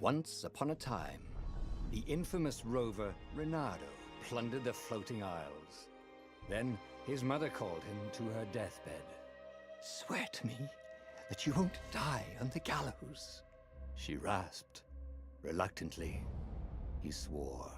Once upon a time, the infamous rover Reynardo plundered the floating isles. Then his mother called him to her deathbed. "Swear to me that you won't die on the gallows," she rasped. Reluctantly, he swore.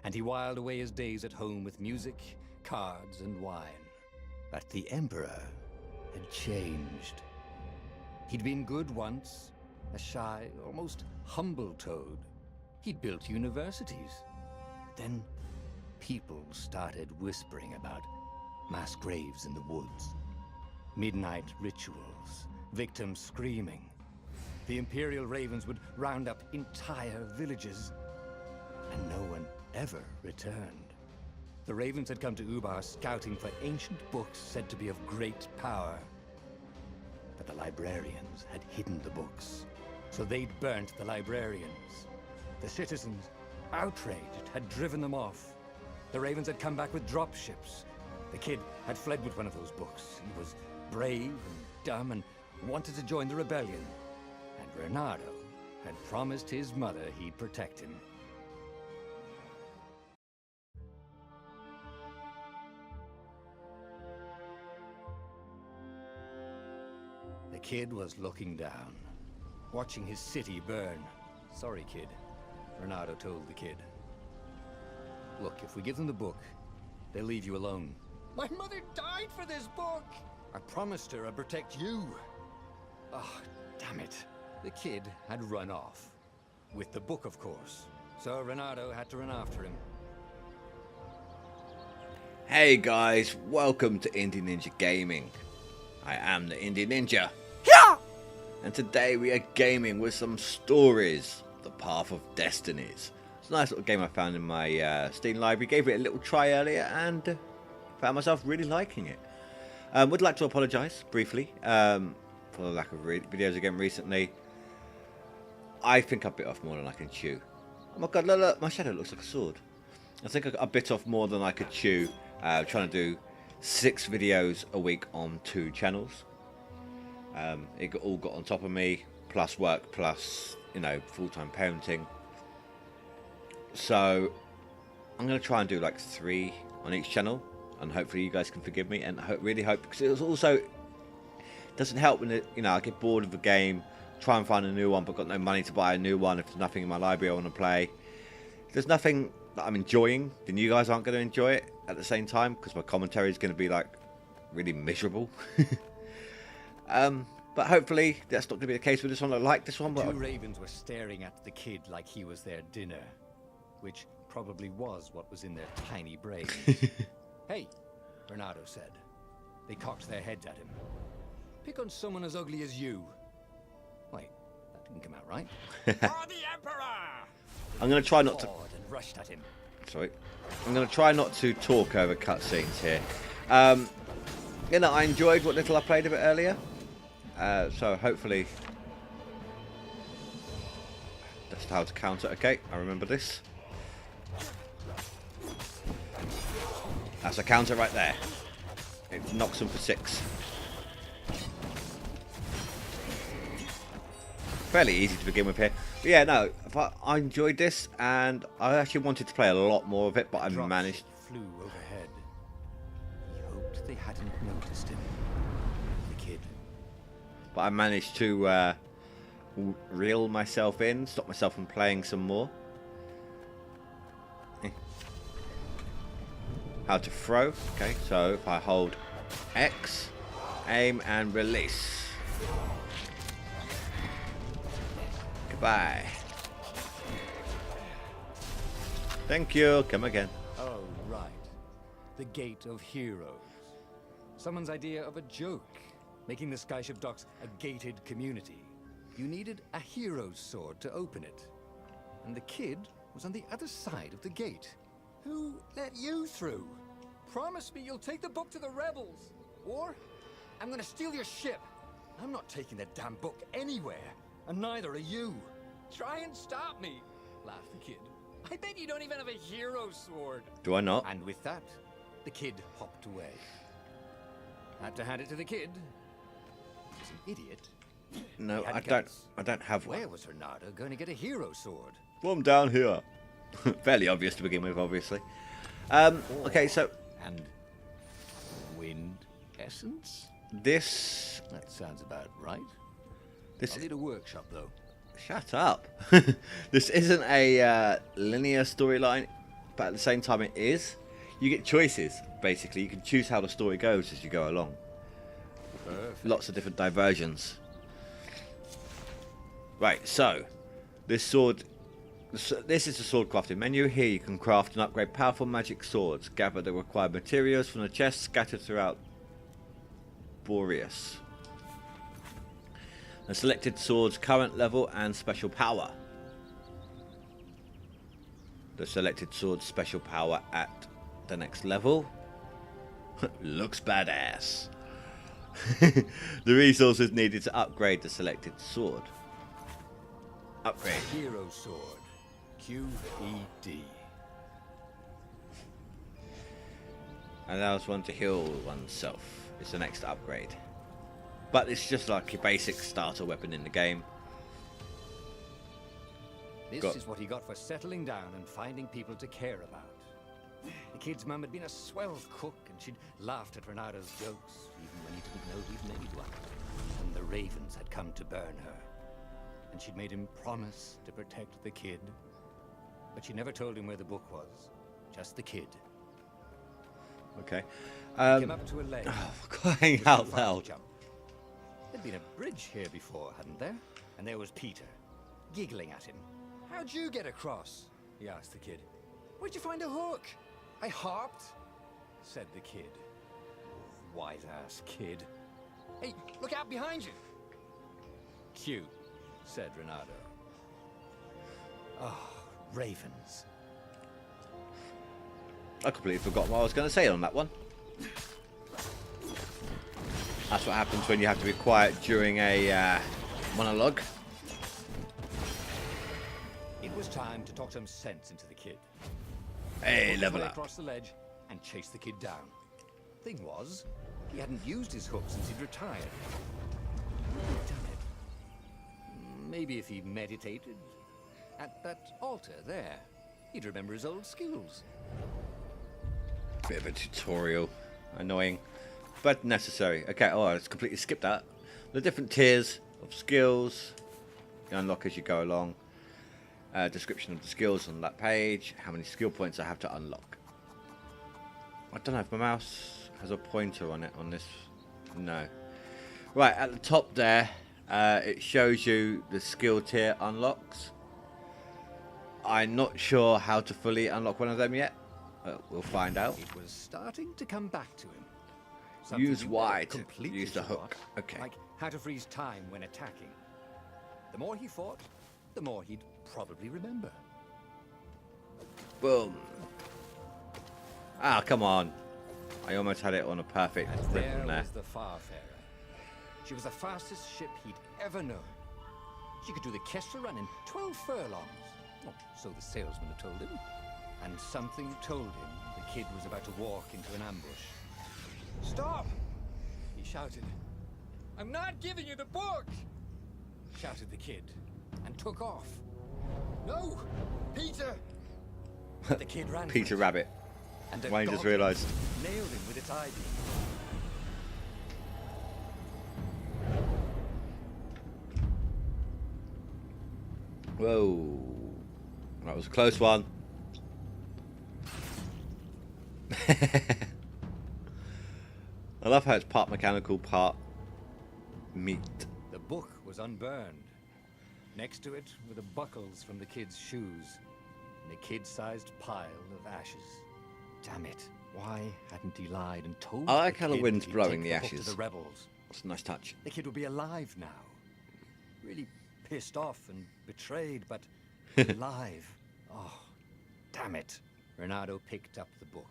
And he whiled away his days at home with music, cards, and wine. But the Emperor had changed. He'd been good once, a shy, almost humble toad. He'd built universities. Then people started whispering about mass graves in the woods, midnight rituals, victims screaming. The Imperial Ravens would round up entire villages, and no one ever returned. The Ravens had come to Ubar scouting for ancient books said to be of great power. But the librarians had hidden the books, so they'd burnt the librarians. The citizens, outraged, had driven them off. The Ravens had come back with dropships. The kid had fled with one of those books. He was brave and dumb and wanted to join the rebellion. And Reynardo had promised his mother he'd protect him. The kid was looking down, watching his city burn. "Sorry, kid," Reynardo told the kid. "Look, if we give them the book, they'll leave you alone." "My mother died for this book!" "I promised her I'd protect you." "Oh, damn it." The kid had run off. With the book, of course. So Reynardo had to run after him. Hey guys, welcome to Indie Ninja Gaming. I am the Indie Ninja. And today we are gaming with some stories. The Path of Destinies. It's a nice little game I found in my Steam library. Gave it a little try earlier and found myself really liking it. Would like to apologise briefly for the lack of videos again recently. I think I bit off more than I can chew. Oh my god, look, my shadow looks like a sword. I think I bit off more than I could chew trying to do 6 videos a week on 2 channels. It all got on top of me, plus work, plus, you know, full-time parenting. So I'm going to try and do like 3 on each channel, and hopefully you guys can forgive me, and I really hope, because it also doesn't help when it, you know, I get bored of the game, try and find a new one, but got no money to buy a new one if there's nothing in my library I want to play. If there's nothing that I'm enjoying, then you guys aren't going to enjoy it at the same time, because my commentary is going to be like really miserable. But hopefully that's not going to be the case with this one. I like this one. The 2 ravens were staring at the kid like he was their dinner, which probably was what was in their tiny brains. "Hey," Reynardo said. They cocked their heads at him. "Pick on someone as ugly as you." Wait, that didn't come out right. "For the Emperor!" I'm going to try not to... And rushed at him. Sorry. I'm going to try not to talk over cutscenes here. You know, I enjoyed what little I played of it earlier. So hopefully... That's how to counter. Okay, I remember this. That's a counter right there. It knocks them for 6. Fairly easy to begin with here. But yeah, no, I enjoyed this, and I actually wanted to play a lot more of it, but I managed. Flew overhead. He hoped they hadn't noticed him. The kid. But I managed to reel myself in, stop myself from playing some more. How to throw. Okay, so if I hold X, aim and release. Goodbye. Thank you. Come again. Oh, right. The Gate of Heroes. Someone's idea of a joke, making the Skyship Docks a gated community. You needed a hero's sword to open it. And the kid was on the other side of the gate. Who let you through? Promise me you'll take the book to the rebels, or I'm gonna steal your ship. I'm not taking that damn book anywhere, and neither are you. Try and stop me, laughed the kid. I bet you don't even have a hero's sword. Do I not? And with that, the kid hopped away. Had to hand it to the kid. He was an idiot, No, He had I guts. don't have one. Where was Renato going to get a hero sword? From down here. Fairly obvious to begin with, obviously. Okay, so And wind essence? this... That sounds about right. This... I'll need a workshop, though. Shut up. This isn't a linear storyline, but at the same time it is. You get choices, basically. You can choose how the story goes as you go along. Perfect. Lots of different diversions. Right, so this sword... This is the sword crafting menu. Here you can craft and upgrade powerful magic swords. Gather the required materials from the chests scattered throughout Boreas. The selected sword's current level and special power. The selected sword's special power at the next level. Looks badass. The resources needed to upgrade the selected sword. Upgrade. Hero sword. QED. Allows one to heal oneself. It's the next upgrade. But it's just like your basic starter weapon in the game. This is what he got for settling down and finding people to care about. The kid's mum had been a swell cook, and she'd laughed at Renado's jokes, even when he didn't know he'd made one. And the ravens had come to burn her. And she'd made him promise to protect the kid. But she never told him where the book was. Just the kid. Okay. He came up to a ledge. Oh, crying out loud. There'd been a bridge here before, hadn't there? And there was Peter, giggling at him. How'd you get across? He asked the kid. Where'd you find a hook? I harped, said the kid. White-ass kid. Hey, look out behind you. Cute, said Renato. Oh, ravens. I completely forgot what I was going to say on that one. That's what happens when you have to be quiet during a monologue. It was time to talk some sense into the kid. Hey, level up. Across the ledge and chase the kid down. Thing was, he hadn't used his hook since he'd retired. Damn it. Maybe if he meditated at that altar there, he'd remember his old skills. Bit of a tutorial. Annoying. But necessary. Okay, oh, I just completely skipped that. The different tiers of skills you unlock as you go along. Description of the skills on that page. How many skill points I have to unlock. I don't know if my mouse has a pointer on it on this. No. Right, at the top there, it shows you the skill tier unlocks. I'm not sure how to fully unlock one of them yet. We'll find out. It was starting to come back to him. Use Y to completely use the forgot, hook. Okay. Like how to freeze time when attacking. The more he fought, the more he'd probably remember. Boom. Ah, come on. I almost had it on a perfect And rhythm there there. was the Farfarer. She was the fastest ship he'd ever known. She could do the Kessel run in 12 furlongs. Oh, so the salesman had told him. And something told him the kid was about to walk into an ambush. Stop! He shouted. I'm not giving you the book! Shouted the kid, and took off. No! Peter! The kid ran for Peter it, Rabbit. and the Wayne just goblin realised. nailed him with its eye beam. Whoa. That was a close one. I love how it's part mechanical, part meat. The book was unburned. Next to it were the buckles from the kid's shoes, and a kid-sized pile of ashes. Damn it! Why hadn't he lied and told? I like the how the kid wind's that he'd blowing take the book to ashes. the rebels. It's a nice touch. The kid would be alive now. Really pissed off and betrayed, but alive. Oh, damn it! Renato picked up the book.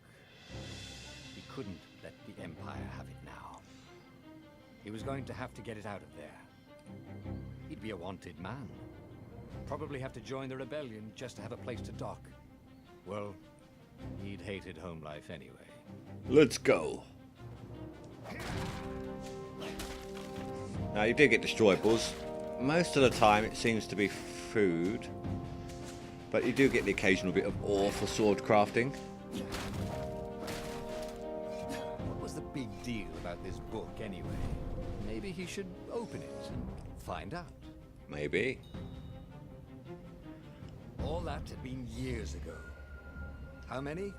He couldn't let the Empire have it now. He was going to have to get it out of there. He'd be a wanted man. Probably have to join the rebellion just to have a place to dock. Well, he'd hated home life anyway. Let's go. Now you do get destroyables. Most of the time it seems to be food. But you do get the occasional bit of ore for sword crafting. What was the big deal about this book anyway? Maybe he should open it and find out. Maybe. All that had been years ago. How many?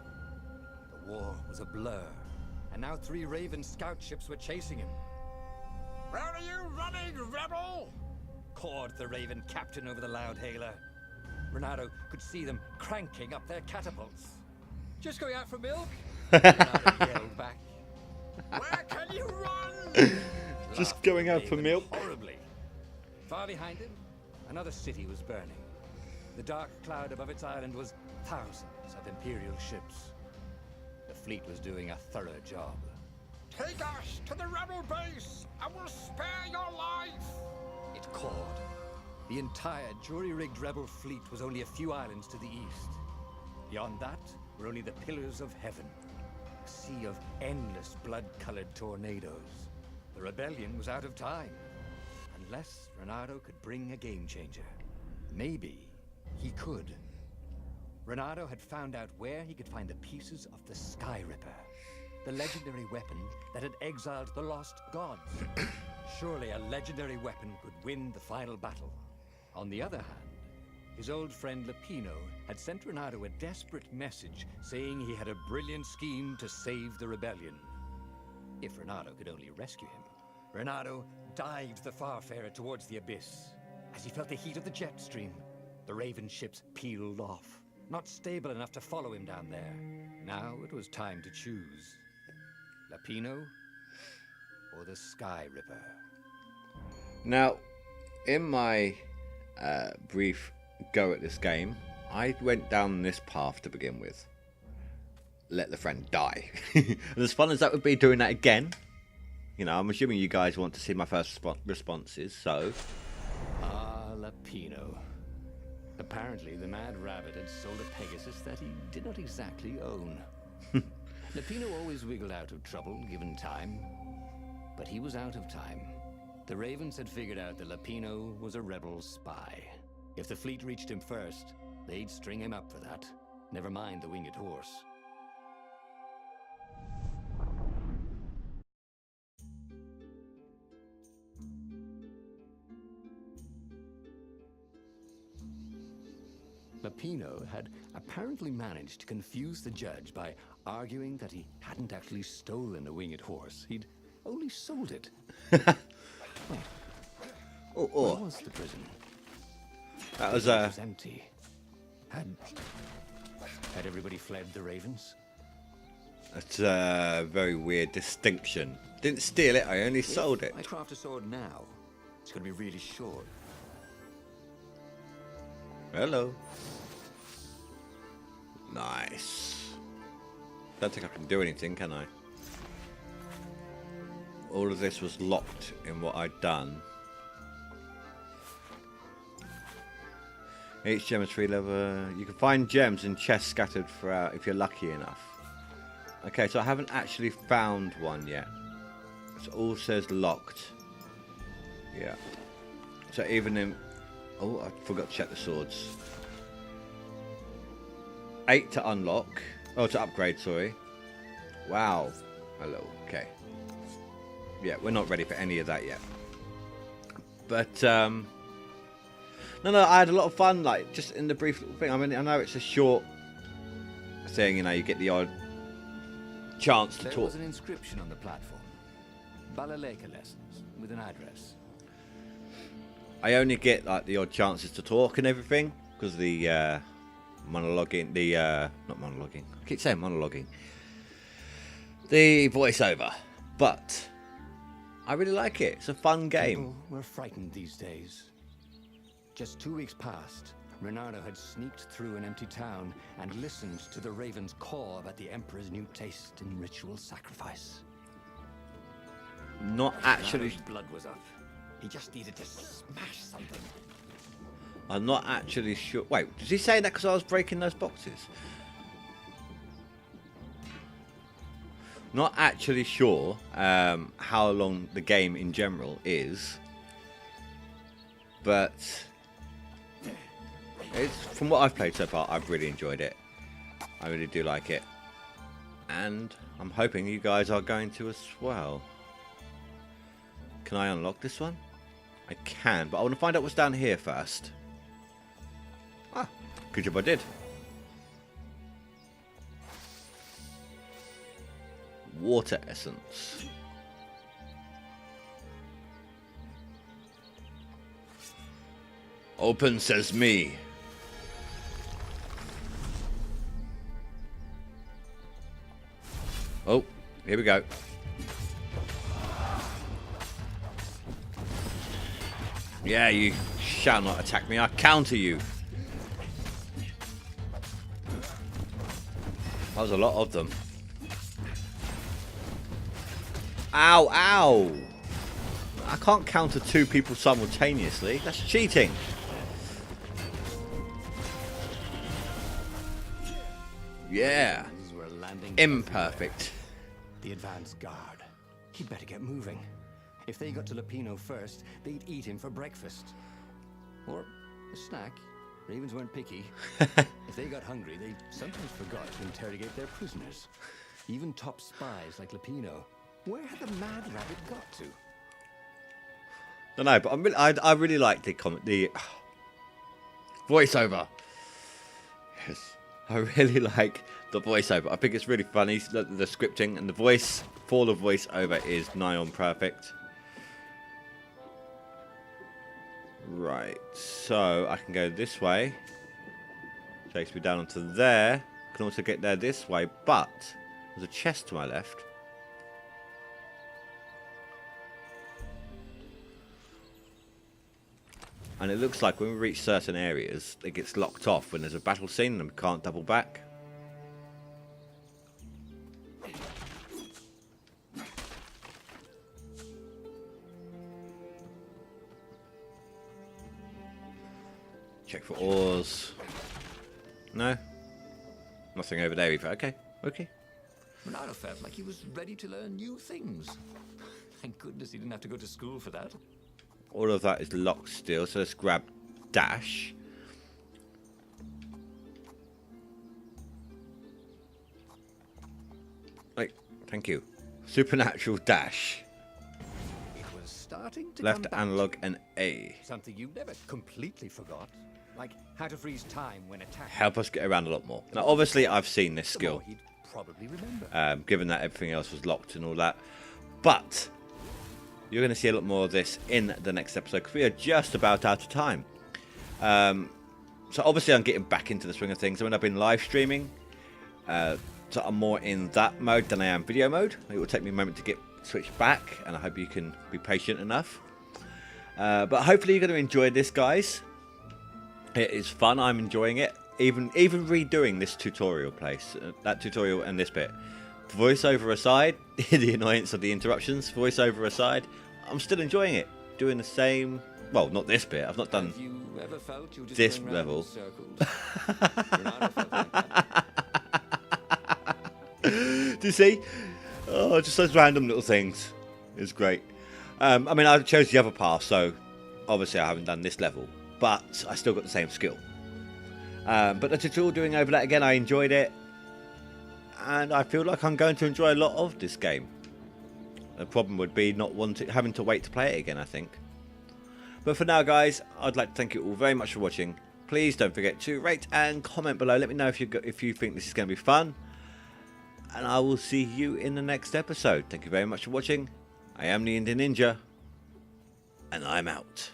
The war was a blur. And now 3 Raven scout ships were chasing him. "Where are you running, rebel?" cawed the Raven captain over the loud hailer. Renato could see them cranking up their catapults. "Just going out for milk?" Renato yelled back. "Where can you run?" Just going out for Raven milk. horribly. Far behind him, another city was burning. The dark cloud above its island was thousands of Imperial ships. The fleet was doing a thorough job. "Take us to the rebel base! I will spare your life!" it called. The entire jury-rigged rebel fleet was only a few islands to the east. Beyond that were only the pillars of heaven, a sea of endless blood-colored tornadoes. The rebellion was out of time, unless Renato could bring a game-changer. Maybe he could. Renato had found out where he could find the pieces of the Sky Ripper, the legendary weapon that had exiled the lost gods. Surely a legendary weapon could win the final battle. On the other hand, his old friend Lapino had sent Renato a desperate message saying he had a brilliant scheme to save the rebellion. If Renato could only rescue him. Renato dived the Farfarer towards the abyss. As he felt the heat of the jet stream, the Raven ships peeled off, not stable enough to follow him down there. Now it was time to choose. Lapino or the Sky Ripper. Now, in my brief go at this game, I went down this path to begin with. Let the friend die. And as fun as that would be doing that again, you know, I'm assuming you guys want to see my first responses, so... Ah, Lapino. Apparently, the Mad Rabbit had sold a Pegasus that he did not exactly own. Lapino always wiggled out of trouble, given time. But he was out of time. The Ravens had figured out that Lapino was a rebel spy. If the fleet reached him first, they'd string him up for that. Never mind the winged horse. Lapino had apparently managed to confuse the judge by arguing that he hadn't actually stolen a winged horse. He'd only sold it. Wait, where was the prison? That was It was empty. Had everybody fled the Ravens? That's a very weird distinction. Didn't steal it, I only sold it. I craft a sword now. It's going to be really short. Hello. Nice. Don't think I can do anything, can I? All of this was locked in what I'd done. Each gem is 3 level. You can find gems in chests scattered throughout if you're lucky enough. Okay, so I haven't actually found one yet. It all says locked. Yeah. So even in... Oh, I forgot to check the swords. 8 to unlock. Oh, to upgrade, sorry. Wow. Hello. Okay. Yeah, we're not ready for any of that yet. But, no, I had a lot of fun, like, just in the brief little thing. I mean, I know it's a short thing, you know, you get the odd chance to There talk. was an inscription on the platform. Balaleka lessons, with an address. I only get, like, the odd chances to talk and everything, because the, monologuing, not monologuing, I keep saying monologuing. The voiceover. But I really like it. It's a fun game. People were frightened these days. Just 2 weeks past, Renato had sneaked through an empty town and listened to the Ravens caw about the Emperor's new taste in ritual sacrifice. Not actually. Renato's blood was up. He just needed to smash something. I'm not actually sure. Wait, did he say that because I was breaking those boxes? Not actually sure how long the game in general is. but it's, from what I've played so far, I've really enjoyed it. I really do like it, and I'm hoping you guys are going to as well. Can I unlock this one? I can, but I want to find out what's down here first. Ah, good job I did. Water essence. Open sesame. Oh, here we go. Yeah, you shall not attack me. I counter you. That was a lot of them. Ow, ow. I can't counter 2 people simultaneously. That's cheating. Yeah. Imperfect. The advance guard. He'd better get moving. If they got to Lupino first, they'd eat him for breakfast. Or a snack. Ravens weren't picky. If they got hungry, they sometimes forgot to interrogate their prisoners. Even top spies like Lupino. Where had the mad rabbit got to? I know, but I really like the voiceover. Yes, I really like the voiceover. I think it's really funny, the scripting and the voice for the voiceover is nigh on perfect. Right, so I can go this way. Takes me down onto there. Can also get there this way, but there's a chest to my left. And it looks like when we reach certain areas, it gets locked off when there's a battle scene and we can't double back. Check for ores. No? Nothing over there either. Okay, okay. Renato felt like he was ready to learn new things. Thank goodness he didn't have to go to school for that. All of that is locked still, so let's grab dash. Right, thank you. Supernatural dash. It was starting to Left come back. analog and A. Something you never completely forgot. Like how to freeze time when attacked. Help us get around a lot more. Now, obviously, I've seen this skill, He'd probably remember. given that everything else was locked and all that. But you're going to see a lot more of this in the next episode because we are just about out of time. So obviously, I'm getting back into the swing of things. I mean, I've been live streaming, so I'm more in that mode than I am video mode. It will take me a moment to get switched back, and I hope you can be patient enough. But hopefully, you're going to enjoy this, guys. It is fun. I'm enjoying it. Even redoing this tutorial place, that tutorial and this bit. Voiceover aside, the annoyance of the interruptions, voiceover aside, I'm still enjoying it. Doing the same, well, not this bit. I've not done Have you ever felt you're just this going round in level. circles? Renato felt like that. Do you see? Oh, just those random little things. It's great. I mean, I chose the other path, so obviously I haven't done this level, but I still got the same skill. But the tutorial doing over that again, I enjoyed it. And I feel like I'm going to enjoy a lot of this game. The problem would be not having to wait to play it again, I think. But for now, guys, I'd like to thank you all very much for watching. Please don't forget to rate and comment below. Let me know if you think this is going to be fun. And I will see you in the next episode. Thank you very much for watching. I am the Indie Ninja. And I'm out.